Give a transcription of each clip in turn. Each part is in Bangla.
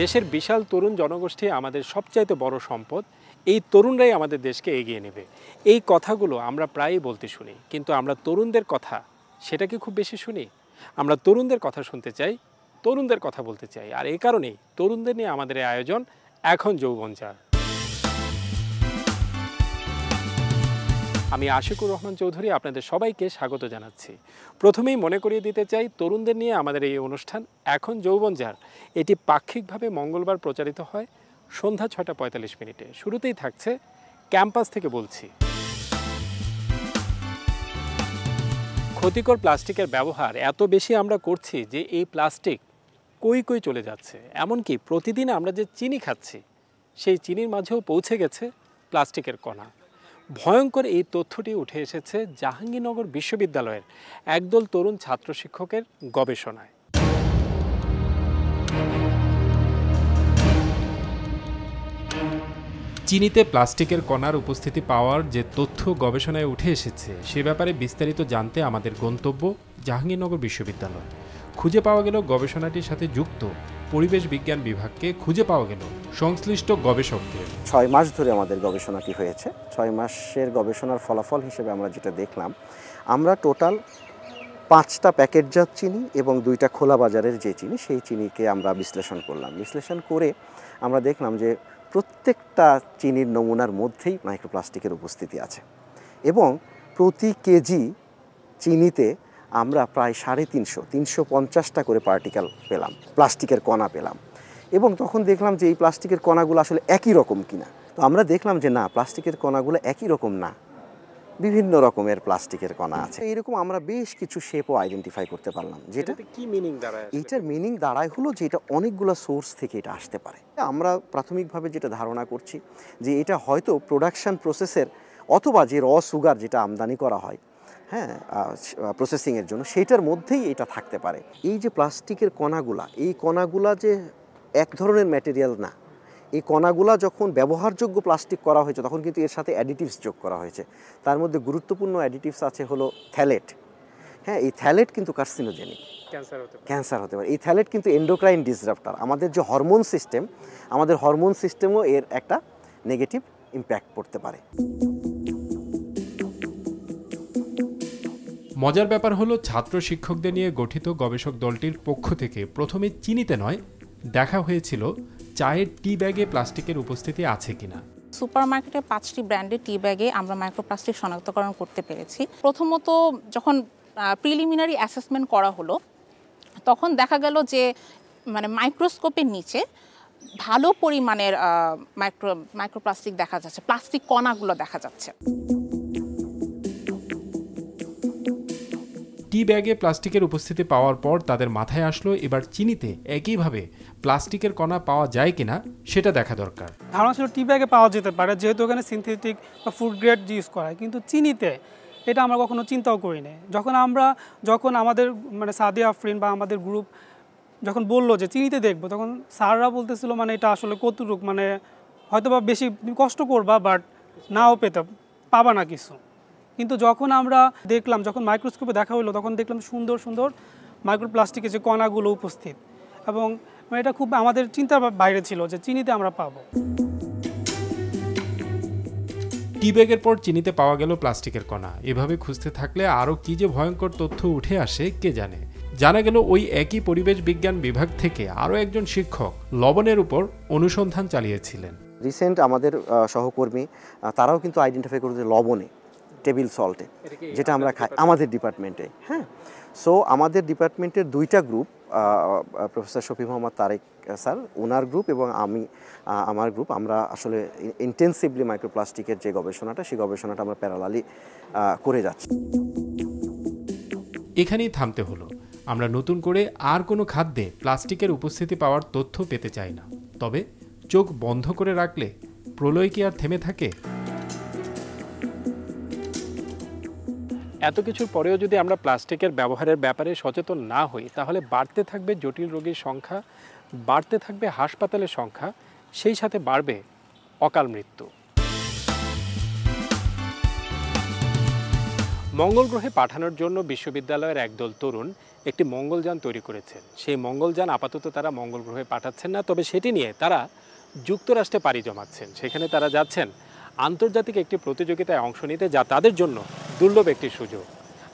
দেশের বিশাল তরুণ জনগোষ্ঠী আমাদের সবচাইতে বড় সম্পদ। এই তরুণরাই আমাদের দেশকে এগিয়ে নেবে। এই কথাগুলো আমরা প্রায়ই বলতে শুনি, কিন্তু আমরা তরুণদের কথা সেটা কি খুব বেশি শুনি? আমরা তরুণদের কথা শুনতে চাই, তরুণদের কথা বলতে চাই। আর এই কারণেই তরুণদের নিয়ে আমাদের এই আয়োজন এখন যৌবনচার। আমি আশিকুর রহমান চৌধুরী আপনাদের সবাইকে স্বাগত জানাচ্ছি। প্রথমেই মনে করিয়ে দিতে চাই, তরুণদের নিয়ে আমাদের এই অনুষ্ঠান এখন যৌবনচার এটি পাক্ষিকভাবে মঙ্গলবার প্রচারিত হয় সন্ধ্যা ৬টা ৪৫ মিনিটে। শুরুতেই থাকছে ক্যাম্পাস থেকে বলছি। ক্ষতিকর প্লাস্টিকের ব্যবহার এত বেশি আমরা করছি যে এই প্লাস্টিক কই কই চলে যাচ্ছে। এমনকি প্রতিদিন আমরা যে চিনি খাচ্ছি সেই চিনির মাঝেও পৌঁছে গেছে প্লাস্টিকের কণা। ভয়ঙ্কর এই তথ্যটি উঠে এসেছে জাহাঙ্গীরনগর বিশ্ববিদ্যালয়ের একদল তরুণ ছাত্র শিক্ষকের গবেষণায়। চিনিতে প্লাস্টিকের কণার উপস্থিতি পাওয়ার যে তথ্য গবেষণায় উঠে এসেছে সে ব্যাপারে বিস্তারিত জানতে আমাদের গন্তব্য জাহাঙ্গীরনগর বিশ্ববিদ্যালয়। খুঁজে পাওয়া গেল গবেষণাটির সাথে যুক্ত পরিবেশ বিজ্ঞান বিভাগকে, খুঁজে পাওয়া গেল সংশ্লিষ্ট গবেষকদের। 6 মাস ধরে আমাদের গবেষণাটি হয়েছে। 6 মাসের গবেষণার ফলাফল হিসেবে আমরা যেটা দেখলাম, আমরা টোটাল 5টা প্যাকেটজাত চিনি এবং 2টা খোলা বাজারের যে চিনি সেই চিনিকে আমরা বিশ্লেষণ করলাম। বিশ্লেষণ করে আমরা দেখলাম যে প্রত্যেকটা চিনির নমুনার মধ্যেই মাইক্রোপ্লাস্টিকের উপস্থিতি আছে এবং প্রতি কেজি চিনিতে আমরা প্রায় 350টা করে পার্টিকেল পেলাম, প্লাস্টিকের কণা পেলাম। এবং তখন দেখলাম যে এই প্লাস্টিকের কণাগুলো আসলে একই রকম কিনা। তো আমরা দেখলাম যে না, প্লাস্টিকের কণাগুলো একই রকম না, বিভিন্ন রকমের প্লাস্টিকের কণা আছে। এরকম আমরা বেশ কিছু শেপও আইডেন্টিফাই করতে পারলাম। যেটা কি মিনিং দাঁড়ায়? এইটার মিনিং দাঁড়ায় হলো যে এটা অনেকগুলো সোর্স থেকে এটা আসতে পারে। আমরা প্রাথমিকভাবে যেটা ধারণা করছি যে এটা হয়তো প্রোডাকশন প্রসেসের অথবা যে র সুগার যেটা আমদানি করা হয় প্রসেসিংয়ের জন্য, সেটার মধ্যেই এটা থাকতে পারে। এই যে প্লাস্টিকের কণাগুলা, এই কণাগুলা যে এক ধরনের ম্যাটেরিয়াল না, এই কণাগুলা যখন ব্যবহারযোগ্য প্লাস্টিক করা হয়েছে তখন কিন্তু এর সাথে অ্যাডিটিভস যোগ করা হয়েছে। তার মধ্যে গুরুত্বপূর্ণ অ্যাডিটিভস আছে হলো থ্যালেট। এই থ্যালেট কিন্তু কার্সিনোজেনিক, ক্যান্সার হতে পারে। এই থ্যালেট কিন্তু এন্ডোক্রাইন ডিসরাপ্টার। আমাদের যে হরমোন সিস্টেম, আমাদের হরমোন সিস্টেমও এর একটা নেগেটিভ ইম্প্যাক্ট পড়তে পারে। মজার ব্যাপার হলো, ছাত্র শিক্ষকদের নিয়ে গঠিত গবেষক দলটির পক্ষ থেকে প্রথমে চিনিতে নয়, দেখা হয়েছিল চায়ের টি ব্যাগে প্লাস্টিকের উপস্থিতি আছে কিনা। সুপারমার্কেটে 5টি ব্র্যান্ডের টি ব্যাগে আমরা মাইক্রোপ্লাস্টিক শনাক্তকরণ করতে পেরেছি। প্রথমত যখন প্রিলিমিনারি অ্যাসেসমেন্ট করা হলো তখন দেখা গেল যে মাইক্রোস্কোপের নিচে ভালো পরিমাণের মাইক্রোপ্লাস্টিক দেখা যাচ্ছে, প্লাস্টিক কণাগুলো দেখা যাচ্ছে। টি ব্যাগে প্লাস্টিকের উপস্থিতি পাওয়ার পর তাদের মাথায় আসলো এবার চিনিতে একইভাবে প্লাস্টিকের কণা পাওয়া যায় কিনা সেটা দেখা দরকার। ধারণা ছিল টি ব্যাগে পাওয়া যেতে পারে, যেহেতু ওখানে সিনথেটিক বা ফুড গ্রেড ইউজ করা হয়, কিন্তু চিনিতে এটা আমরা কখনো চিন্তাও করি না। যখন আমাদের সাদিয়া আফরিন বা আমাদের গ্রুপ যখন বললো যে চিনিতে দেখবো, তখন স্যাররা বলতেছিল এটা আসলে কতটুক, হয়তো বা বেশি কষ্ট করবা বাট নাও পাবা না কিছু। কিন্তু যখন আমরা দেখলাম, যখন মাইক্রোস্কোপে দেখা হলো, তখন দেখলাম সুন্দর সুন্দর মাইক্রোপ্লাস্টিকের যে কণাগুলো উপস্থিত, এবং এটা খুব আমাদের চিন্তার বাইরে ছিল যে চিনিতে আমরা পাবো। টি ব্যাগের পর চিনিতে পাওয়া গেল প্লাস্টিকের কণা। এভাবে খুঁজতে থাকলে আরও কি যে ভয়ঙ্কর তথ্য উঠে আসে কে জানে। জানা গেল ওই একই পরিবেশ বিজ্ঞান বিভাগ থেকে আরও একজন শিক্ষক লবণের উপর অনুসন্ধান চালিয়েছিলেন। রিসেন্ট আমাদের সহকর্মী তারাও কিন্তু আইডেন্টিফাই করেছে লবণে, টেবিল সল্টে, যেটা আমরা খাই আমাদের ডিপার্টমেন্টে। সো আমাদের ডিপার্টমেন্টের 2টা group, professor Shafi Mohammad Tarek sir ওনার গ্রুপ এবং আমার গ্রুপ, আমরা আসলে ইন্টেন্সিভলি মাইক্রোপ্লাস্টিকের যে গবেষণাটা, সেই গবেষণাটা আমরা প্যারালালি করে যাচ্ছি। এখানেই থামতে হলো। আমরা নতুন করে আর কোনো খাদ্যে প্লাস্টিকের উপস্থিতি পাওয়ার তথ্য পেতে চাই না। তবে চোখ বন্ধ করে রাখলে প্রলয় কি আর থেমে থাকে? এত কিছুর পরেও যদি আমরা প্লাস্টিকের ব্যবহারের ব্যাপারে সচেতন না হই, তাহলে বাড়তে থাকবে জটিল রোগীর সংখ্যা, বাড়তে থাকবে হাসপাতালের সংখ্যা, সেই সাথে বাড়বে অকাল মৃত্যু। মঙ্গল গ্রহে পাঠানোর জন্য বিশ্ববিদ্যালয়ের একদল তরুণ একটি মঙ্গলযান তৈরি করেছেন। সেই মঙ্গলযান আপাতত তারা মঙ্গল গ্রহে পাঠাচ্ছেন না, তবে সেটি নিয়ে তারা যুক্তরাষ্ট্রে পাড়ি জমাচ্ছেন। সেখানে তারা যাচ্ছেন আন্তর্জাতিক একটি প্রতিযোগিতায় অংশ নিতে, যা তাদের জন্য দুর্লভ একটি সুযোগ।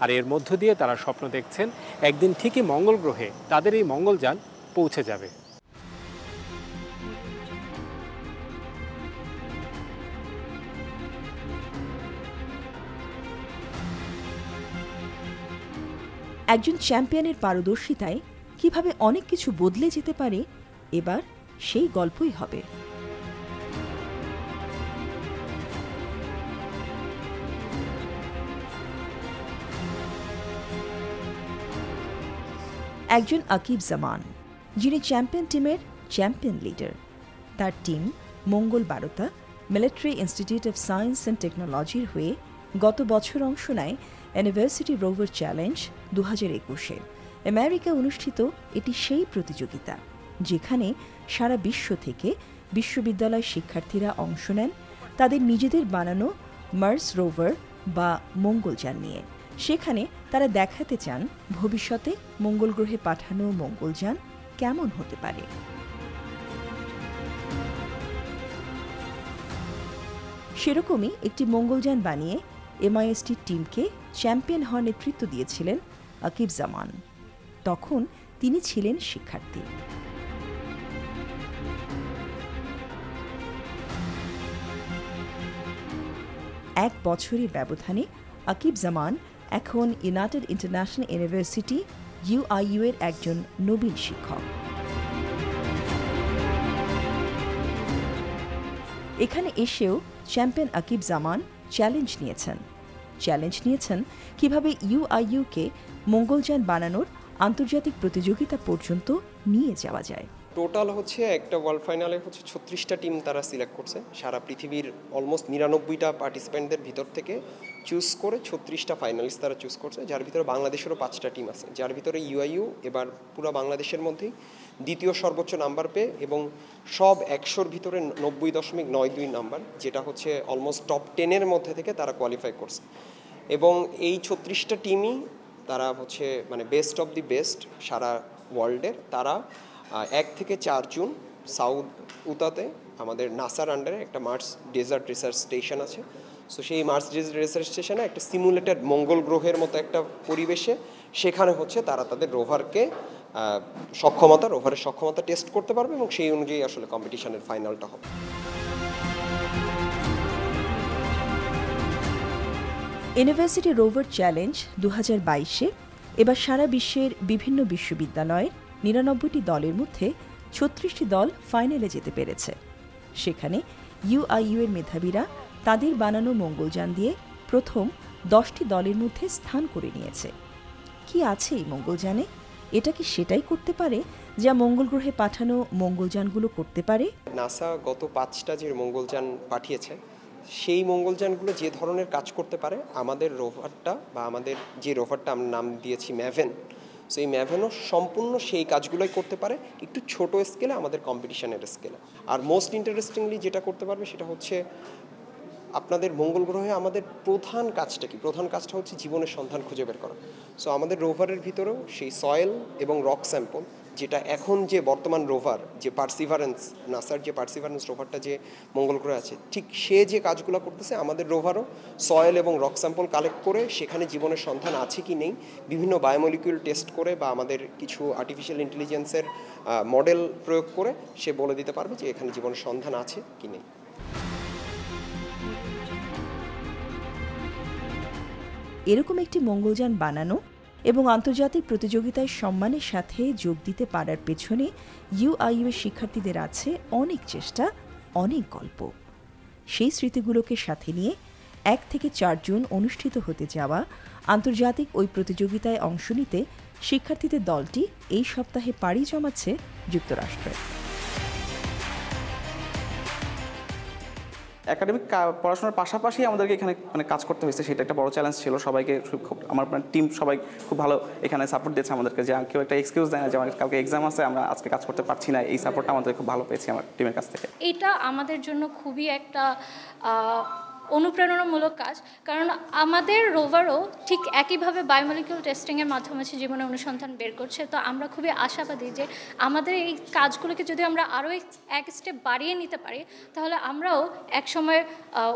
আর এর মধ্য দিয়ে তারা স্বপ্ন দেখছেন একদিন ঠিকই মঙ্গল গ্রহে তাদের এই মঙ্গলযান পৌঁছে যাবে। একজন চ্যাম্পিয়নের পারদর্শিতায় কিভাবে অনেক কিছু বদলে যেতে পারে, এবার সেই গল্পই হবে। একজন আকিব জামান, যিনি চ্যাম্পিয়ন টিমের চ্যাম্পিয়ন লিডার। তার team Mongol Barota military institute of science and টেকনোলজির হয়ে গত বছর অংশ নেয় ইউনিভার্সিটি রোভার চ্যালেঞ্জ 2021-এ। আমেরিকা অনুষ্ঠিত এটি সেই প্রতিযোগিতা যেখানে সারা বিশ্ব থেকে বিশ্ববিদ্যালয় শিক্ষার্থীরা অংশ নেন তাদের নিজেদের বানানো মার্স রোভার বা মঙ্গলযান নিয়ে। সেখানে তারা দেখাতে চান ভবিষ্যতে মঙ্গল গ্রহে পাঠানো মঙ্গলযান কেমন হতে পারে। সেরকমই একটি মঙ্গলযান বানিয়ে এমআইএসটি টিমকে চ্যাম্পিয়ন হওয়ার নেতৃত্ব দিয়েছিলেন আকিব জামান। তখন তিনি ছিলেন শিক্ষার্থী। এক বছরের ব্যবধানে আকিব জামান এখন ইউনাইটেড ইন্টারন্যাশনাল ইউনিভার্সিটি ইউআইইউ এর একজন নবীন শিক্ষক। এখানে এসেও চ্যাম্পিয়ন আকিব জামান চ্যালেঞ্জ নিয়েছেন কিভাবে ইউআইইউকে মঙ্গলযান বানানোর আন্তর্জাতিক প্রতিযোগিতা পর্যন্ত নিয়ে যাওয়া যায়। টোটাল হচ্ছে একটা ওয়ার্ল্ড ফাইনালে হচ্ছে 36টা টিম তারা সিলেক্ট করছে। সারা পৃথিবীর অলমোস্ট 99টা পার্টিসিপেন্টদের ভিতর থেকে চুজ করে 36টা ফাইনালিস্ট তারা চুজ করছে, যার ভিতরে বাংলাদেশেরও 5টা টিম আছে, যার ভিতরে ইউআইইউ এবার পুরো বাংলাদেশের মধ্যেই দ্বিতীয় সর্বোচ্চ নাম্বার পেয়ে এবং সব 100-র ভিতরে 90.92 নাম্বার, যেটা হচ্ছে অলমোস্ট টপ 10-এর মধ্যে থেকে তারা কোয়ালিফাই করছে। এবং এই 36টা টিমই তারা হচ্ছে মানে বেস্ট অফ দি বেস্ট সারা ওয়ার্ল্ডের। তারা 1 থেকে 4 জুন সাউথ উতাতে আমাদের নাসার আন্ডারে একটা মার্স ডেজার্ট রিসার্চ স্টেশন আছে। সো সেই মার্স ডেজার্ট রিসার্চ স্টেশনে একটা সিমুলেটেড মঙ্গল গ্রহের মতো একটা পরিবেশে সেখানে হচ্ছে তারা তাদের রোভারের সক্ষমতা টেস্ট করতে পারবে এবং সেই অনুযায়ী আসলে কম্পিটিশনের ফাইনালটা হবে। ইউনিভার্সিটি রোভার চ্যালেঞ্জ 2022-এ এবার সারা বিশ্বের বিভিন্ন বিশ্ববিদ্যালয়ের 99টি দলের মধ্যে 36টি দল ফাইনালে যেতে পেরেছে। সেখানে ইউআইইউ এর মেধাবীরা তাদের বানানো মঙ্গলযান দিয়ে প্রথম 10টি দলের মধ্যে স্থান করে নিয়েছে। কি আছে এই মঙ্গলযানে? এটা কি সেটাই করতে পারে যা মঙ্গল গ্রহে পাঠানো মঙ্গলযানগুলো করতে পারে? নাসা গত 5টা যে মঙ্গলযান পাঠিয়েছে সেই মঙ্গলযানগুলো যে ধরনের কাজ করতে পারে আমাদের রোভারটা বা আমাদের যে রোভারটা আমরা নাম দিয়েছি ম্যাভেন, সো এই ম্যাভেনও সম্পূর্ণ সেই কাজগুলোই করতে পারে, একটু ছোট স্কেলে আমাদের কম্পিটিশনের স্কেলে। আর মোস্ট ইন্টারেস্টিংলি যেটা করতে পারবে সেটা হচ্ছে আপনাদের মঙ্গল গ্রহে আমাদের প্রধান কাজটা হচ্ছে জীবনের সন্ধান খুঁজে বের করা। সো আমাদের রোভারের ভিতরেও সেই সয়েল এবং রক স্যাম্পল, যেটা এখন যে বর্তমান রোভার যে পার্সিভারেন্স, নাসার যে পার্সিভারেন্স রোভারটা যে মঙ্গল গ্রহে আছে, ঠিক সে যে কাজগুলো করতেছে আমাদের রোভারও সয়েল এবং রক স্যাম্পল কালেক্ট করে সেখানে জীবনের সন্ধান আছে কি নেই বিভিন্ন বায়োমলিকিউল টেস্ট করে বা আমাদের কিছু আর্টিফিশিয়াল ইন্টেলিজেন্সের মডেল প্রয়োগ করে সে বলে দিতে পারবে যে এখানে জীবনের সন্ধান আছে কি নেই। এরকম একটি মঙ্গলযান বানানো এবং আন্তর্জাতিক প্রতিযোগিতায় সম্মানের সাথে যোগ দিতে পারার পেছনে ইউআইইউ এর শিক্ষার্থীদের আছে অনেক চেষ্টা, অনেক গল্প। সেই স্মৃতিগুলোকে সাথে নিয়ে 1 থেকে 4 জুন অনুষ্ঠিত হতে যাওয়া আন্তর্জাতিক ওই প্রতিযোগিতায় অংশ নিতে শিক্ষার্থীদের দলটি এই সপ্তাহে পাড়ি জমাচ্ছে যুক্তরাষ্ট্রে। একাডেমিক পড়াশোনার পাশাপাশি আমাদেরকে এখানে মানে কাজ করতে হয়েছে, সেটা একটা বড় চ্যালেঞ্জ ছিল। সবাইকে আমার টিম সবাই খুব ভালো এখানে সাপোর্ট দিয়েছে আমাদেরকে, যে কেউ একটা এক্সকিউজ দেয় না যে আমার কালকে এক্সাম আছে আমরা আজকে কাজ করতে পারছি না। এই সাপোর্টটা আমাদের খুব ভালো পেয়েছি আমার টিমের কাছ থেকে। এটা আমাদের জন্য খুবই একটা অনুপ্রেরণামূলক কাজ, কারণ আমাদের রোভারও ঠিক একইভাবে বায়োমলিকুল টেস্টিংয়ের মাধ্যমে জীবনের অনুসন্ধান বের করছে। তো আমরা খুবই আশাবাদী যে আমাদের এই কাজগুলোকে যদি আমরা আরও এক স্টেপ বাড়িয়ে নিতে পারি, তাহলে আমরাও একসময়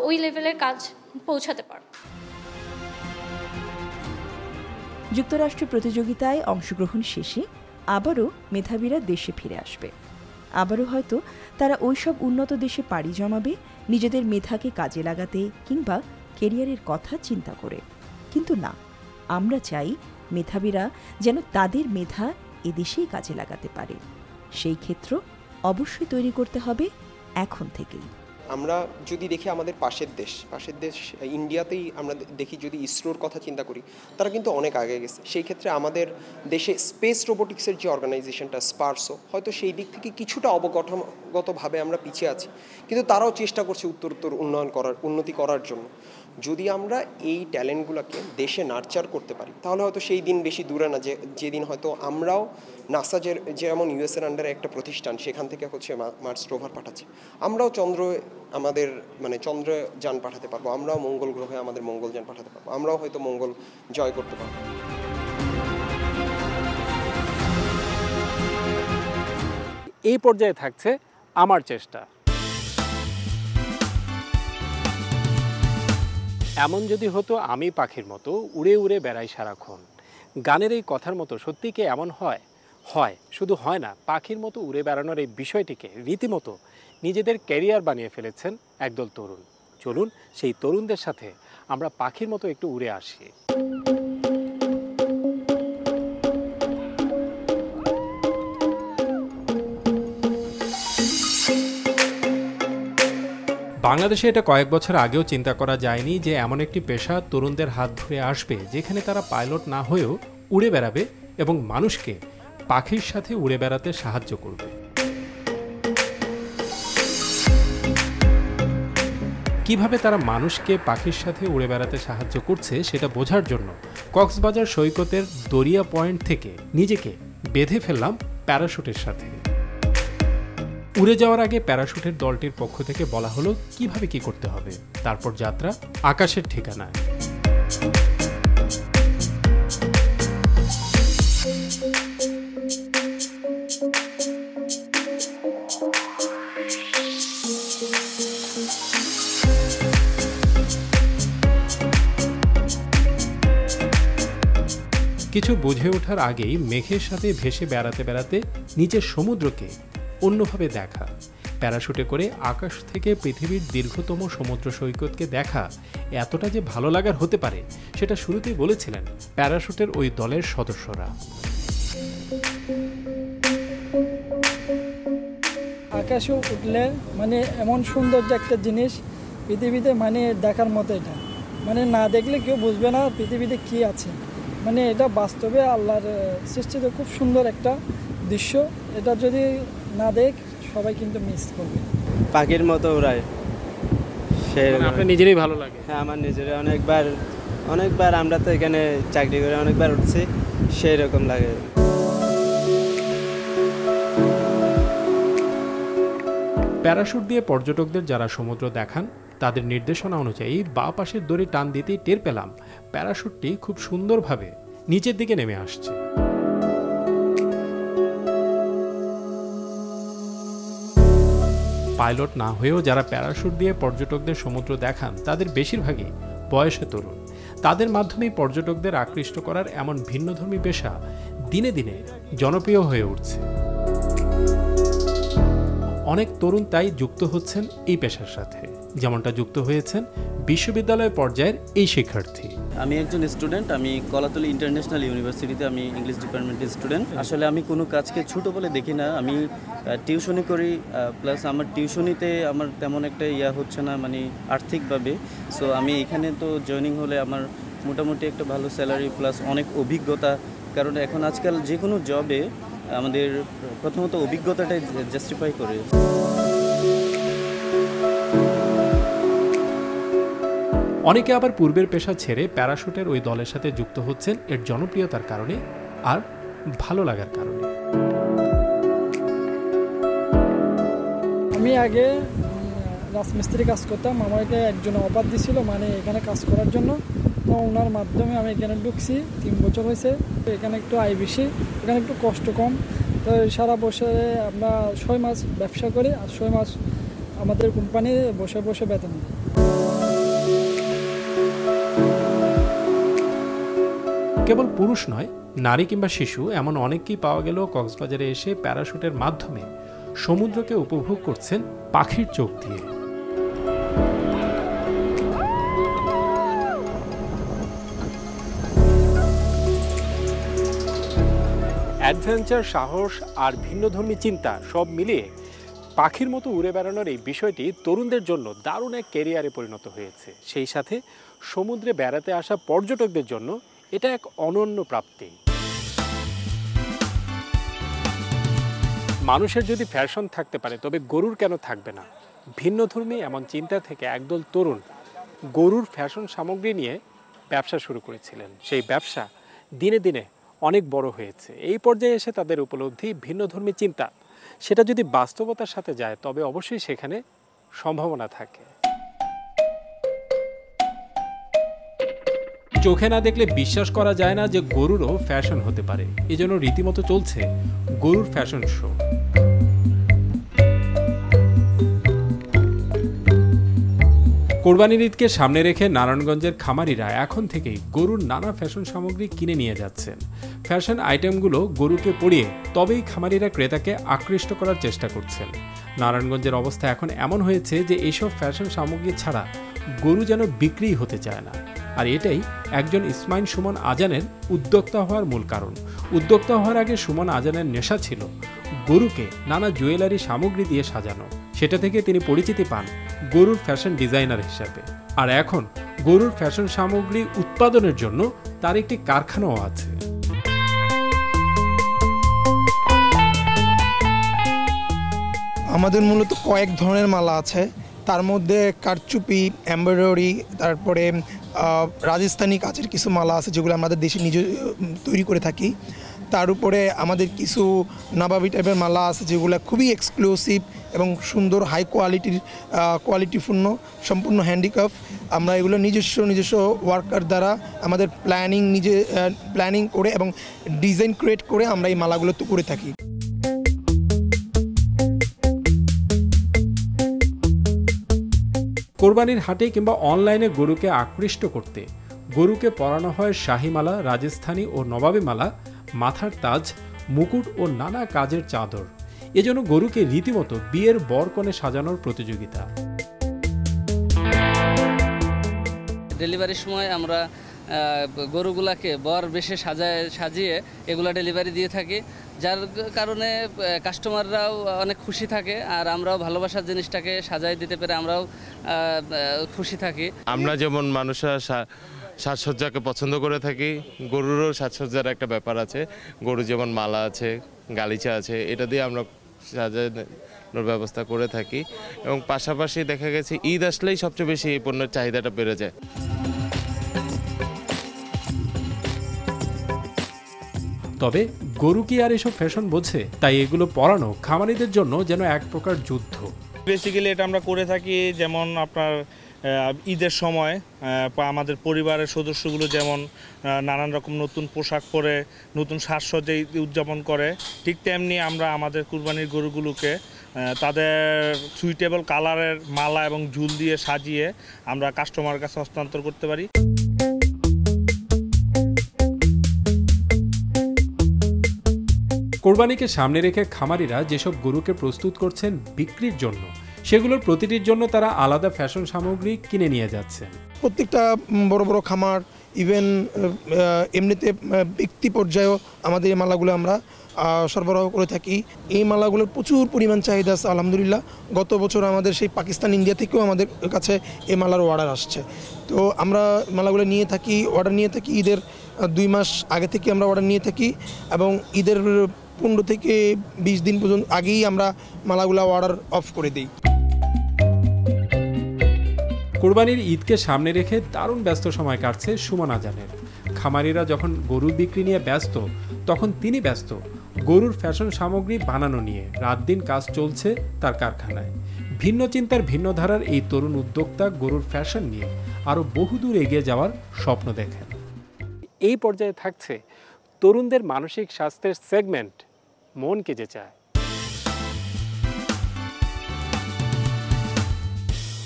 ওই লেভেলের কাজ পৌঁছাতে পারব। যুক্তরাষ্ট্র প্রতিযোগিতায় অংশগ্রহণ শেষে আবারও মেধাবীরা দেশে ফিরে আসবে। আবারও হয়তো তারা ওইসব উন্নত দেশে পাড়ি জমাবে নিজেদের মেধাকে কাজে লাগাতে কিংবা কেরিয়ারের কথা চিন্তা করে। কিন্তু না, আমরা চাই মেধাবীরা যেন তাদের মেধা এদেশেই কাজে লাগাতে পারে। সেই ক্ষেত্র অবশ্যই তৈরি করতে হবে এখন থেকেই। আমরা যদি দেখি আমাদের পাশের দেশ ইন্ডিয়াতেই আমরা দেখি, যদি ইসরোর কথা চিন্তা করি, তারা কিন্তু অনেক আগে গেছে। সেই ক্ষেত্রে আমাদের দেশে স্পেস রোবোটিক্সের যে অর্গানাইজেশনটা স্পারসো, হয়তো সেই দিক থেকে কিছুটা অবকাঠামোগতভাবে আমরা পিছিয়ে আছি, কিন্তু তারাও চেষ্টা করছে উত্তরোত্তর উন্নতি করার জন্য। যদি আমরা এই ট্যালেন্টগুলোকে দেশে নার্চার করতে পারি, তাহলে হয়তো সেই দিন বেশি দূরে না যেদিন হয়তো আমরাও নাসা যেমন ইউএসের আন্ডারে একটা প্রতিষ্ঠান, সেখান থেকে হচ্ছে মার্স রোভার পাঠাচ্ছে, আমরাও আমাদের চন্দ্রযান পাঠাতে পারবো, আমরাও মঙ্গল গ্রহে আমাদের মঙ্গলযান পাঠাতে পারবো, আমরাও হয়তো মঙ্গল জয় করতে পারবো। এই পর্যায়ে থাকছে আমার চেষ্টা। এমন যদি হতো আমি পাখির মতো উড়ে উড়ে বেড়াই সারাক্ষণ। গানের এই কথার মতো সত্যি কি এমন হয়? হয়, শুধু হয় না, পাখির মতো উড়ে বেড়ানোর এই বিষয়টিকে রীতিমতো নিজেদের ক্যারিয়ার বানিয়ে ফেলেছেন একদল তরুণ। চলুন সেই তরুণদের সাথে আমরা পাখির মতো একটু উড়ে আসি। বাংলাদেশে এটা কয়েক বছর আগেও চিন্তা করা যায়নি যে এমন একটি পেশা তরুণদের হাত ধরে আসবে, যেখানে তারা পাইলট না হয়েও উড়ে বেড়াবে এবং মানুষকে পাখির সাথে উড়ে বেড়াতে সাহায্য করবে। কিভাবে তারা মানুষকে পাখির সাথে উড়ে বেড়াতে সাহায্য করছে সেটা বোঝার জন্য কক্সবাজার সৈকতের দরিয়া পয়েন্ট থেকে নিজেকে বেঁধে ফেললাম প্যারাশুটের সাথে। উড়ে যাওয়ার আগে প্যারাশুটের দলটির পক্ষ থেকে বলা হলো কিভাবে কি করতে হবে। তারপর যাত্রা আকাশের ঠিকানায়। কিছু বুঝে ওঠার আগেই মেঘের সাথে ভেসে বেড়াতে বেড়াতে নিচের সমুদ্রকে অন্যভাবে দেখা, প্যারাশুটে করে আকাশ থেকে পৃথিবীর দীর্ঘতম সমুদ্র সৈকতকে দেখা এতটা যে ভালো লাগার হতে পারে সেটা শুরুতেই বলেছিলেন প্যারাশুটের ওই দলের সদস্যরা। আকাশে উঠলে মানে এমন সৌন্দর্য একটা জিনিস পৃথিবীতে, মানে দেখার মতো। এটা মানে না দেখলে কেউ বুঝবে না পৃথিবীতে কি আছে। মানে এটা বাস্তবে আল্লাহর সৃষ্টিতে খুব সুন্দর একটা দৃশ্য। এটা যদি না দেখ সবাই কিন্তু মিস করবে। পাখির মতো উড়ায়, সে আপনার নিজেরই ভালো লাগে? হ্যাঁ, আমার নিজের অনেকবার আমরা তো এখানে চাকরি করে অনেকবার উঠছি, সেই রকম লাগে। প্যারাশুট দিয়ে পর্যটকদের যারা সমুদ্র দেখান তাদের নির্দেশনা অনুযায়ী বাঁ পাশের দড়ি টান দিতেই টের পেলাম প্যারাশুটটি খুব সুন্দরভাবে নিচের দিকে নেমে আসছে। পাইলট না হয়েও যারা প্যারাশুট দিয়ে পর্যটকদের সমুদ্র দেখান তাদের বেশিরভাগই বয়সে তরুণ। তাদের মাধ্যমেই পর্যটকদের আকৃষ্ট করার এমন ভিন্নধর্মী পেশা দিনে দিনে জনপ্রিয় হয়ে উঠছে। অনেক তরুণ তাই যুক্ত হচ্ছেন এই পেশার সাথে, যেমনটা যুক্ত হয়েছেন বিশ্ববিদ্যালয় পর্যায়ের এই শিক্ষার্থী। আমি একজন স্টুডেন্ট, আমি কলাতলী ইন্টারন্যাশনাল ইউনিভার্সিটিতে আমি ইংলিশ ডিপার্টমেন্টের স্টুডেন্ট। আসলে আমি কোনো কাজকে ছোট বলে দেখি না। আমি টিউশনি করি, প্লাস আমার টিউশনিতে আমার তেমন একটা হচ্ছে না মানে আর্থিকভাবে। সো আমি এখানে তো জয়েনিং হলে আমার মোটামুটি একটা ভালো স্যালারি প্লাস অনেক অভিজ্ঞতা, কারণ এখন আজকাল যে কোনো জবে আমাদের প্রথমত অভিজ্ঞতাটাই জাস্টিফাই করে। অনেকে আবার পূর্বের পেশা ছেড়ে প্যারাশুটের ওই দলের সাথে যুক্ত হচ্ছেন এর জনপ্রিয়তার কারণে আর ভালো লাগার কারণে। আমি আগে রাজমিস্ত্রি কাজ করতাম, আমাকে একজন অফার দিছিল মানে এখানে কাজ করার জন্য। তো ওনার মাধ্যমে আমি এখানে ঢুকছি, 3 বছর হয়েছে। এখানে একটু আয় বেশি, এখানে একটু কষ্ট কম। তো সারা বছরে আমরা 6 মাস ব্যবসা করি আর 6 মাস আমাদের কোম্পানি বসে বসে বেতন দেয়। কেবল পুরুষ নয়, নারী কিংবা শিশু এমন অনেককেই পাওয়া গেল কক্সবাজারে এসে প্যারাশুটের মাধ্যমে সমুদ্রকে উপভোগ করছেন পাখির চোখ দিয়ে। অ্যাডভেঞ্চার, সাহস আর ভিন্নধর্মী চিন্তা সব মিলিয়ে পাখির মতো উড়ে বেড়ানোর এই বিষয়টি তরুণদের জন্য দারুণ এক ক্যারিয়ারে পরিণত হয়েছে। সেই সাথে সমুদ্রে বেড়াতে আসা পর্যটকদের জন্য এটা এক অনন্য প্রাপ্তি। মানুষের যদি ফ্যাশন থাকতে পারে তবে গরুর কেন থাকবে না? ভিন্নধর্মী এমন চিন্তা থেকে একদল তরুণ গরুর ফ্যাশন সামগ্রী নিয়ে ব্যবসা শুরু করেছিলেন। সেই ব্যবসা দিনে দিনে অনেক বড় হয়েছে। এই পর্যায়ে এসে তাদের উপলব্ধি, ভিন্নধর্মী চিন্তা সেটা যদি বাস্তবতার সাথে যায় তবে অবশ্যই সেখানে সম্ভাবনা থাকে। চোখে না দেখলে বিশ্বাস করা যায় না যে গরুরও ফ্যাশন হতে পারে। এজন্য রীতিমতো চলছে গরুর ফ্যাশন শো। কোরবানির ঈদকে সামনে রেখে নারায়ণগঞ্জের খামারিরা এখন থেকেই গরুর নানা ফ্যাশন সামগ্রী কিনে নিয়ে যাচ্ছেন। ফ্যাশন আইটেমগুলো গরুকে পরিয়ে তবেই খামারিরা ক্রেতাকে আকৃষ্ট করার চেষ্টা করছেন। নারায়ণগঞ্জের অবস্থা এখন এমন হয়েছে যে এইসব ফ্যাশন সামগ্রী ছাড়া গরু যেন বিক্রি হতে চায় না। আর এটাই একজন ইসমাইল সুমন আজানের উদ্যোক্তা হওয়ার মূল কারণ। উদ্যোক্তা হওয়ার আগে সুমন আজানের নেশা ছিল গরুকে নানা জুয়েলারি সামগ্রী দিয়ে সাজানো। সেটা থেকে তিনি পরিচিতি পান গরুর ফ্যাশন ডিজাইনার হিসাবে। আর এখন গরুর ফ্যাশন সামগ্রী উৎপাদনের জন্য তার একটি কারখানাও আছে। আমাদের মূলত কয়েক ধরনের মালা আছে, তার মধ্যে কারচুপি, এমব্রয়ডারি, তারপরে রাজস্থানী কাচের কিছু মালা আছে যেগুলো আমাদের দেশে নিজে তৈরি করে থাকি। তার উপরে আমাদের কিছু নবাবী টাইপের মালা আছে যেগুলো খুবই এক্সক্লুসিভ এবং সুন্দর, হাই কোয়ালিটিপূর্ণ, সম্পূর্ণ হ্যান্ডিক্রাফট। আমরা এগুলো নিজস্ব ওয়ার্কার দ্বারা আমাদের প্ল্যানিং করে এবং ডিজাইন ক্রিয়েট করে আমরা এই মালাগুলো তো করে থাকি। কোরবানির হাটে কিংবা অনলাইনে গরুকে আকৃষ্ট করতে গরুকে পরানো হয় শাহিমালা, রাজস্থানী ও নবাবী মালা, মাথার তাজ, মুকুট ও নানা কাজের চাদর। এজন্য গরুকে রীতিমতো বিয়ের বরকনে সাজানোর প্রতিযোগিতা। ডেলিভারির সময় আমরা গরুগুলাকে বর বেশে সাজিয়ে এগুলা ডেলিভারি দিয়ে থাকি, যার কারণে কাস্টমাররাও অনেক খুশি থাকে আর আমরাও ভালোবাসার জিনিসটাকে সাজাই দিতে পেরে আমরাও খুশি থাকি। আমরা যেমন মানুষরা সাজসজ্জাকে পছন্দ করে থাকি, গরুরও সাজসজ্জার একটা ব্যাপার আছে। গরু যেমন মালা আছে, গালিচা আছে, এটা দিয়ে আমরা সাজানোর ব্যবস্থা করে থাকি। এবং পাশাপাশি দেখা গেছে ঈদ আসলেই সবচেয়ে বেশি এই পণ্যের চাহিদাটা বেড়ে যায়। তবে গরু কি আর এসব ফ্যাশন বোঝে? তাই এগুলো পরানো খামারিদের জন্য যেন এক প্রকার যুদ্ধ। বেসিক্যালি এটা আমরা করে থাকি যেমন আপনার ঈদের সময় আমাদের পরিবারের সদস্যগুলো যেমন নানান রকম নতুন পোশাক পরে নতুন সাজসজ্জা উদযাপন করে, ঠিক তেমনি আমরা আমাদের কুরবানির গরুগুলোকে তাদের সুইটেবল কালারের মালা এবং ঝুল দিয়ে সাজিয়ে আমরা কাস্টমারের কাছে হস্তান্তর করতে পারি। কোরবানিকে সামনে রেখে খামারিরা যেসব গরুকে প্রস্তুত করছেন বিক্রির জন্য, সেগুলোর প্রতিটির জন্য তারা আলাদা ফ্যাশন সামগ্রী কিনে নিয়ে যাচ্ছেন। প্রত্যেকটা বড় বড় খামার, ইভেন এমনিতে ব্যক্তি পর্যায়েও আমাদের এই মালাগুলো আমরা সরবরাহ করে থাকি। এই মালাগুলোর প্রচুর পরিমাণ চাহিদা আছে আলহামদুলিল্লাহ। গত বছর আমাদের সেই পাকিস্তান, ইন্ডিয়া থেকেও আমাদের কাছে এই মালার অর্ডার আসছে। তো আমরা মালাগুলো অর্ডার নিয়ে থাকি ঈদের 2 মাস আগে থেকে আমরা অর্ডার নিয়ে থাকি এবং ঈদের 15 থেকে 20 দিন পর্যন্ত আগেই আমরা মালাগুলো অর্ডার অফ করে দিই। কোরবানির ঈদকে সামনে রেখে দারুণ ব্যস্ত সময় কাটছে সুমন আজানের। খামারিরা যখন গরু বিক্রি নিয়ে ব্যস্ত, তখন তিনি ব্যস্ত গরুর ফ্যাশন সামগ্রী বানানো নিয়ে। রাত দিন কাজ চলছে তার কারখানায়। ভিন্ন চিন্তার ভিন্ন ধারার এই তরুণ উদ্যোক্তা গরুর ফ্যাশন নিয়ে আরও বহুদূর এগিয়ে যাওয়ার স্বপ্ন দেখেন। এই পর্যায়ে থাকছে তরুণদের মানসিক স্বাস্থ্যের সেগমেন্ট মন কে যে চায়।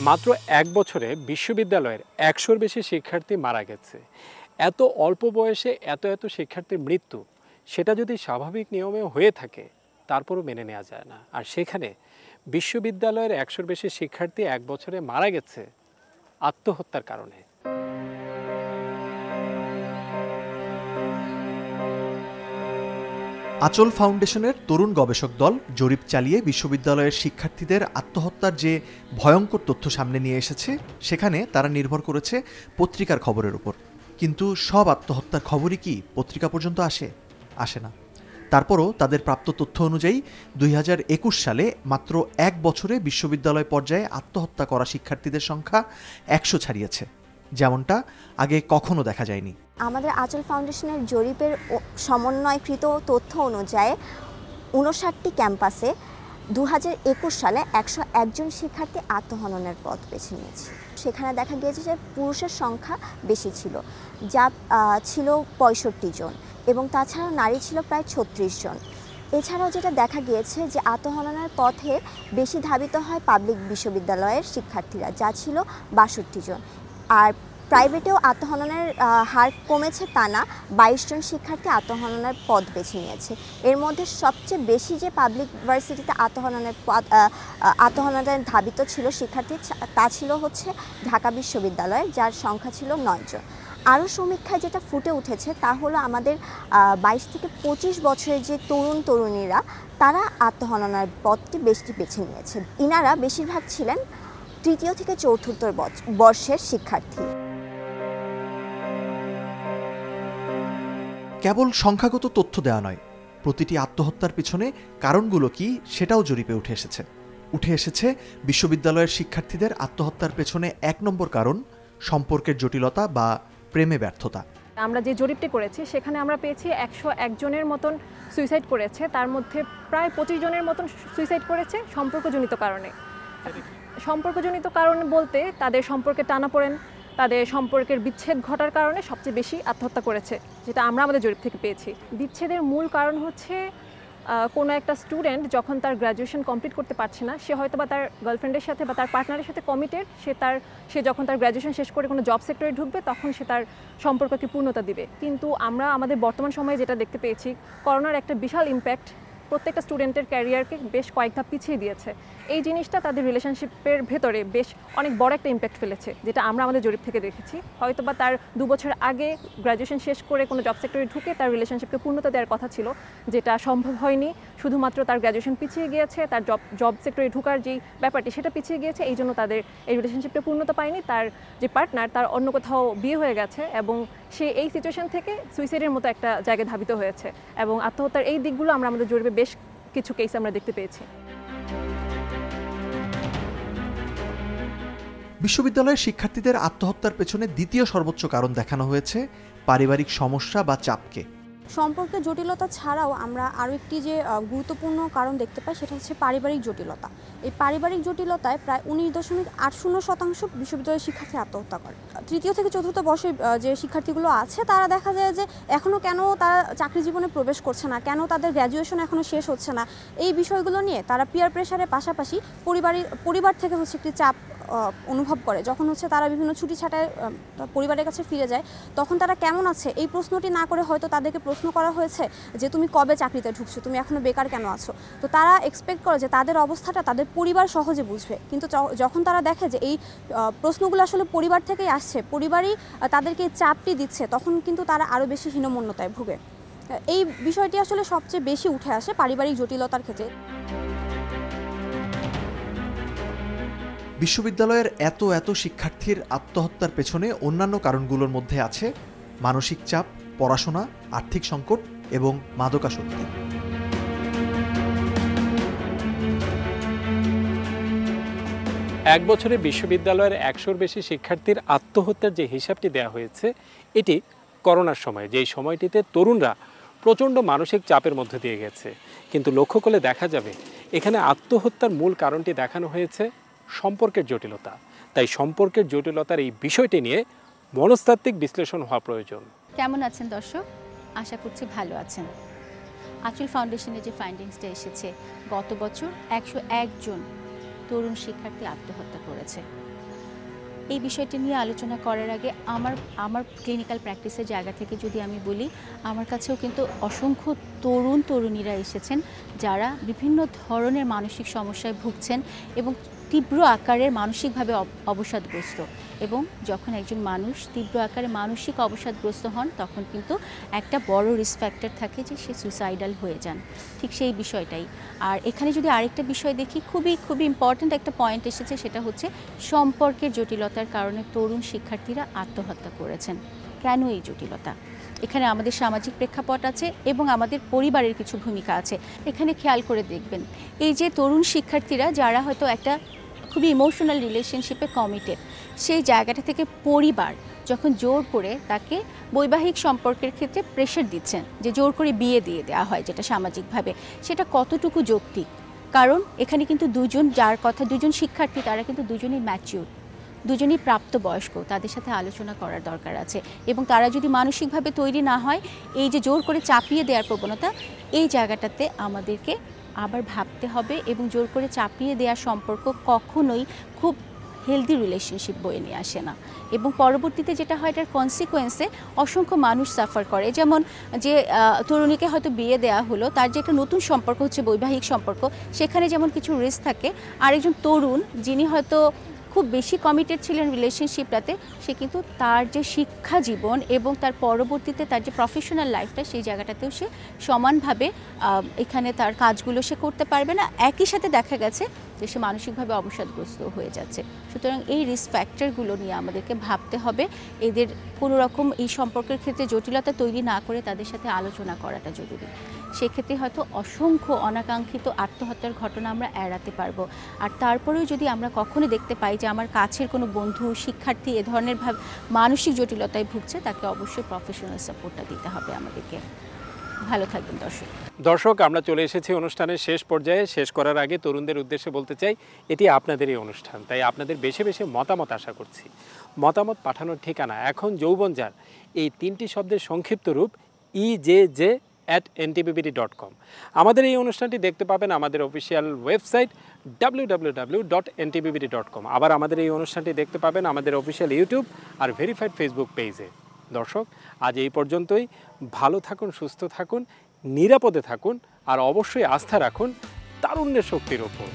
মাত্র 1 বছরে বিশ্ববিদ্যালয়ের 100-র বেশি শিক্ষার্থী মারা গেছে। এত অল্প বয়সে এত শিক্ষার্থীর মৃত্যু, সেটা যদি স্বাভাবিক নিয়মে হয়ে থাকে তারপরও মেনে নেওয়া যায় না। আর সেখানে বিশ্ববিদ্যালয়ের 100-র বেশি শিক্ষার্থী 1 বছরে মারা গেছে আত্মহত্যার কারণে। আচল ফাউন্ডেশনের তরুণ গবেষক দল জরিপ চালিয়ে বিশ্ববিদ্যালয়ের শিক্ষার্থীদের আত্মহত্যার যে ভয়ঙ্কর তথ্য সামনে নিয়ে এসেছে, সেখানে তারা নির্ভর করেছে পত্রিকার খবরের উপর। কিন্তু সব আত্মহত্যার খবরই কি পত্রিকা পর্যন্ত আসে না। তারপরও তাদের প্রাপ্ত তথ্য অনুযায়ী 2021 সালে মাত্র 1 বছরে বিশ্ববিদ্যালয় পর্যায়ে আত্মহত্যা করা শিক্ষার্থীদের সংখ্যা 100 ছাড়িয়েছে, যেমনটা আগে কখনো দেখা যায়নি। আমাদের আচল ফাউন্ডেশনের জরিপের সমন্বয়কৃত তথ্য অনুযায়ী 59টি ক্যাম্পাসে 2021 সালে 101 জন শিক্ষার্থী আত্মহননের পথ বেছে নিয়েছে। সেখানে দেখা গিয়েছে যে পুরুষের সংখ্যা বেশি ছিল, যা ছিল 65 জন, এবং তাছাড়া নারী ছিল প্রায় 36 জন। এছাড়াও যেটা দেখা গিয়েছে যে আত্মহননের পথে বেশি ধাবিত হয় পাবলিক বিশ্ববিদ্যালয়ের শিক্ষার্থীরা, যা ছিল 62 জন। আর প্রাইভেটেও আত্মহননের হার কমেছে তা না, 22 জন শিক্ষার্থী আত্মহননের পথ বেছে নিয়েছে। এর মধ্যে সবচেয়ে বেশি যে পাবলিক ভার্সিটিতে আত্মহননের ধাবিত ছিল শিক্ষার্থী, তা ছিল হচ্ছে ঢাকা বিশ্ববিদ্যালয়, যার সংখ্যা ছিল 9 জন। আরও সমীক্ষায় যেটা ফুটে উঠেছে তা হলো আমাদের 22 থেকে 25 বছরের যে তরুণীরা, তারা আত্মহননের পথটি বেশি বেছে নিয়েছে। ইনারা বেশিরভাগ ছিলেন 3য় থেকে 4র্থ বর্ষের শিক্ষার্থী। কেবল সংখ্যাগত তথ্য দেওয়া নয়, প্রতিটি আত্মহত্যার পিছনে কারণগুলো কি সেটাও জরিপে উঠে এসেছে বিশ্ববিদ্যালয়ের শিক্ষার্থীদের আত্মহত্যার পেছনে 1 নম্বর কারণ সম্পর্কের জটিলতা বা প্রেমে ব্যর্থতা। আমরা যে জরিপটি করেছি সেখানে আমরা পেয়েছি 101 জনের মতন সুইসাইড করেছে, তার মধ্যে প্রায় 25 জনের মতন সুইসাইড করেছে সম্পর্কজনিত কারণে। সম্পর্কজনিত কারণ বলতে তাদের সম্পর্কে টানাপোড়েন, তাদের সম্পর্কের বিচ্ছেদ ঘটার কারণে সবচেয়ে বেশি আত্মহত্যা করেছে, যেটা আমরা আমাদের জরিপ থেকে পেয়েছি। বিচ্ছেদের মূল কারণ হচ্ছে কোনো একটা স্টুডেন্ট যখন তার গ্র্যাজুয়েশন কমপ্লিট করতে পারছে না, সে হয়তো বা তার গার্লফ্রেন্ডের সাথে বা তার পার্টনারের সাথে কমিটেড, সে যখন তার গ্র্যাজুয়েশন শেষ করে কোনো জব সেক্টরে ঢুকবে তখন সে তার সম্পর্ককে পূর্ণতা দিবে। কিন্তু আমরা আমাদের বর্তমান সময়ে যেটা দেখতে পেয়েছি, করোনার একটা বিশাল ইম্প্যাক্ট প্রত্যেকটা স্টুডেন্টের ক্যারিয়ারকে বেশ কয়েক ধাপ পিছিয়ে দিয়েছে। এই জিনিসটা তাদের রিলেশনশিপের ভেতরে বেশ অনেক বড় একটা ইম্প্যাক্ট ফেলেছে, যেটা আমরা আমাদের জরিপ থেকে দেখেছি। হয়তো বা তার 2 বছর আগে গ্র্যাজুয়েশন শেষ করে কোনো জব সেক্টরে ঢুকে তার রিলেশনশিপকে পূর্ণতা দেওয়ার কথা ছিল, যেটা সম্ভব হয়নি। শুধুমাত্র তার গ্র্যাজুয়েশন পিছিয়ে গিয়েছে, তার জব সেক্টরে ঢোকার যেই ব্যাপারটি সেটা পিছিয়ে গিয়েছে, এই জন্য তাদের এই রিলেশনশিপটা পূর্ণতা পায়নি। তার যে পার্টনার, তার অন্য কোথাও বিয়ে হয়ে গেছে এবং সে এই সিচুয়েশন থেকে সুইসাইডের মতো একটা জায়গায় ধাবিত হয়েছে। এবং আত্মহত্যার এই দিকগুলো আমরা আমাদের জরিপে বেশ কিছু কেস আমরা দেখতে পেয়েছি। বিশ্ববিদ্যালয়ের শিক্ষার্থীদের আত্মহত্যার পেছনে দ্বিতীয় সর্বোচ্চ কারণ দেখানো হয়েছে পারিবারিক সমস্যা বা চাপকে। সম্পর্কের জটিলতা ছাড়াও আমরা আরও একটি যে গুরুত্বপূর্ণ কারণ দেখতে পাই, সেটা হচ্ছে পারিবারিক জটিলতা। এই পারিবারিক জটিলতায় প্রায় 19.80% বিশ্ববিদ্যালয়ের শিক্ষার্থী আত্মহত্যা করে। 3য় থেকে 4র্থ বর্ষের যে শিক্ষার্থীগুলো আছে, তারা দেখা যায় যে এখনও কেন তারা চাকরি জীবনে প্রবেশ করছে না, কেন তাদের গ্র্যাজুয়েশন এখনও শেষ হচ্ছে না, এই বিষয়গুলো নিয়ে তারা পিয়ার প্রেশারের পাশাপাশি পরিবার থেকে হচ্ছে একটি চাপ অনুভব করে। যখন হচ্ছে তারা বিভিন্ন ছুটি ছাটায় পরিবারের কাছে ফিরে যায়, তখন তারা কেমন আছে এই প্রশ্নটি না করে হয়তো তাদেরকে প্রশ্ন করা হয়েছে যে তুমি কবে চাকরিতে ঢুকছো, তুমি এখনো বেকার কেন আছো। তো তারা এক্সপেক্ট করে যে তাদের অবস্থাটা তাদের পরিবার সহজে বুঝবে, কিন্তু যখন তারা দেখে যে এই প্রশ্নগুলো আসলে পরিবার থেকেই আসছে, পরিবারই তাদেরকে চাপটি দিচ্ছে, তখন কিন্তু তারা আরও বেশি হীনমন্যতায় ভুগে। এই বিষয়টি আসলে সবচেয়ে বেশি উঠে আসে পারিবারিক জটিলতার ক্ষেত্রে। বিশ্ববিদ্যালয়ের এত শিক্ষার্থীর আত্মহত্যার পেছনে অন্যান্য কারণগুলোর মধ্যে আছে মানসিক চাপ, পড়াশোনা, আর্থিক সংকট এবং মাদকাসক্তি। এক বছরে বিশ্ববিদ্যালয়ের 100-র বেশি শিক্ষার্থীর আত্মহত্যার যে হিসাবটি দেওয়া হয়েছে, এটি করোনার সময়, যেই সময়টিতে তরুণরা প্রচণ্ড মানসিক চাপের মধ্যে দিয়ে গেছে। কিন্তু লক্ষ্য করলে দেখা যাবে এখানে আত্মহত্যার মূল কারণটি দেখানো হয়েছে সম্পর্কের জটিলতা। তাই সম্পর্কের জটিলতার এই বিষয়টি নিয়ে মনস্তাত্ত্বিক বিশ্লেষণ হওয়া প্রয়োজন। কেমন আছেন দর্শক? আশা করছি ভালো আছেন। আঁচল ফাউন্ডেশনের যে ফাইন্ডিংসটা এসেছে, গত বছর 101 জন তরুণ শিক্ষার্থী আত্মহত্যা করেছে। এই বিষয়টি নিয়ে আলোচনা করার আগে আমার ক্লিনিক্যাল প্র্যাকটিসের জায়গা থেকে যদি আমি বলি, আমার কাছেও কিন্তু অসংখ্য তরুণীরা এসেছেন যারা বিভিন্ন ধরনের মানসিক সমস্যায় ভুগছেন এবং তীব্র আকারের মানসিকভাবে অবসাদগ্রস্ত। এবং যখন একজন মানুষ তীব্র আকারে মানসিক অবসাদগ্রস্ত হন, তখন কিন্তু একটা বড় রিস্ক ফ্যাক্টর থাকে যে সে সুইসাইডাল হয়ে যান। ঠিক সেই বিষয়টাই। আর এখানে যদি আরেকটা বিষয় দেখি, খুবই ইম্পর্ট্যান্ট একটা পয়েন্ট এসেছে, সেটা হচ্ছে সম্পর্কের জটিলতার কারণে তরুণ শিক্ষার্থীরা আত্মহত্যা করেছেন। কেন এই জটিলতা? এখানে আমাদের সামাজিক প্রেক্ষাপট আছে এবং আমাদের পরিবারের কিছু ভূমিকা আছে। এখানে খেয়াল করে দেখবেন, এই যে তরুণ শিক্ষার্থীরা যারা হয়তো একটা খুবই ইমোশনাল রিলেশনশিপে কমিটেড, সেই জায়গাটা থেকে পরিবার যখন জোর করে তাকে বৈবাহিক সম্পর্কের ক্ষেত্রে প্রেশার দিচ্ছেন, যে জোর করে বিয়ে দিয়ে দেওয়া হয় যেটা সামাজিকভাবে, সেটা কতটুকু যৌক্তিক? কারণ এখানে কিন্তু দুজন শিক্ষার্থী, তারা কিন্তু দুজনেই ম্যাচিউর, দুজনেই প্রাপ্তবয়স্ক, তাদের সাথে আলোচনা করার দরকার আছে। এবং তারা যদি মানসিকভাবে তৈরি না হয়, এই যে জোর করে চাপিয়ে দেওয়ার প্রবণতা, এই জায়গাটাতে আমাদেরকে আবার ভাবতে হবে। এবং জোর করে চাপিয়ে দেওয়ার সম্পর্ক কখনোই খুব হেলদি রিলেশনশিপ বয়ে নিয়ে আসে না। এবং পরবর্তীতে যেটা হয়, এটার কনসিকোয়েন্সে অসংখ্য মানুষ সাফার করে। যেমন যে তরুণীকে হয়তো বিয়ে দেওয়া হলো, তার যে একটা নতুন সম্পর্ক হচ্ছে বৈবাহিক সম্পর্ক, সেখানে যেমন কিছু রিস্ক থাকে, আরেকজন তরুণ যিনি হয়তো খুব বেশি কমিটেড ছিলেন রিলেশনশিপটাতে, সে কিন্তু তার যে শিক্ষা জীবন এবং তার পরবর্তীতে তার যে প্রফেশনাল লাইফটা, সেই জায়গাটাতেও সে সমানভাবে এখানে তার কাজগুলো সে করতে পারবে না। একই সাথে দেখা গেছে যে সে মানসিকভাবে অবসাদগ্রস্ত হয়ে যাচ্ছে। সুতরাং এই রিস্ক ফ্যাক্টরগুলো নিয়ে আমাদেরকে ভাবতে হবে। এদের কোনো রকম এই সম্পর্কের ক্ষেত্রে জটিলতা তৈরি না করে তাদের সাথে আলোচনা করাটা জরুরি। সেক্ষেত্রে হয়তো অসংখ্য অনাকাঙ্ক্ষিত আত্মহত্যার ঘটনা আমরা এড়াতে পারবো। আর তারপরেও যদি আমরা কখনো দেখতে পাই যে আমার কাছের কোনো বন্ধু, শিক্ষার্থী এ ধরনের মানসিক জটিলতায় ভুগছে, তাকে অবশ্যই প্রফেশনাল সাপোর্টটা দিতে হবে আমাদেরকে। ভালো থাকবেন দর্শক, আমরা চলে এসেছি অনুষ্ঠানের শেষ পর্যায়ে। শেষ করার আগে তরুণদের উদ্দেশ্যে বলতে চাই, এটি আপনাদেরই অনুষ্ঠান, তাই আপনাদের বেশি বেশি মতামত আশা করছি। মতামত পাঠানোর ঠিকানা এখন যৌবনজার এই 3টি শব্দের সংক্ষিপ্ত রূপ ejj@ntbbd.com। আমাদের এই অনুষ্ঠানটি দেখতে পাবেন আমাদের অফিসিয়াল ওয়েবসাইট www.ntbbd.com। আবার আমাদের এই অনুষ্ঠানটি দেখতে পাবেন আমাদের অফিসিয়াল ইউটিউব আর ভেরিফাইড ফেসবুক পেজে। দর্শক, আজ এই পর্যন্তই। ভালো থাকুন, সুস্থ থাকুন, নিরাপদে থাকুন, আর অবশ্যই আস্থা রাখুন তারুণ্যের শক্তির ওপর।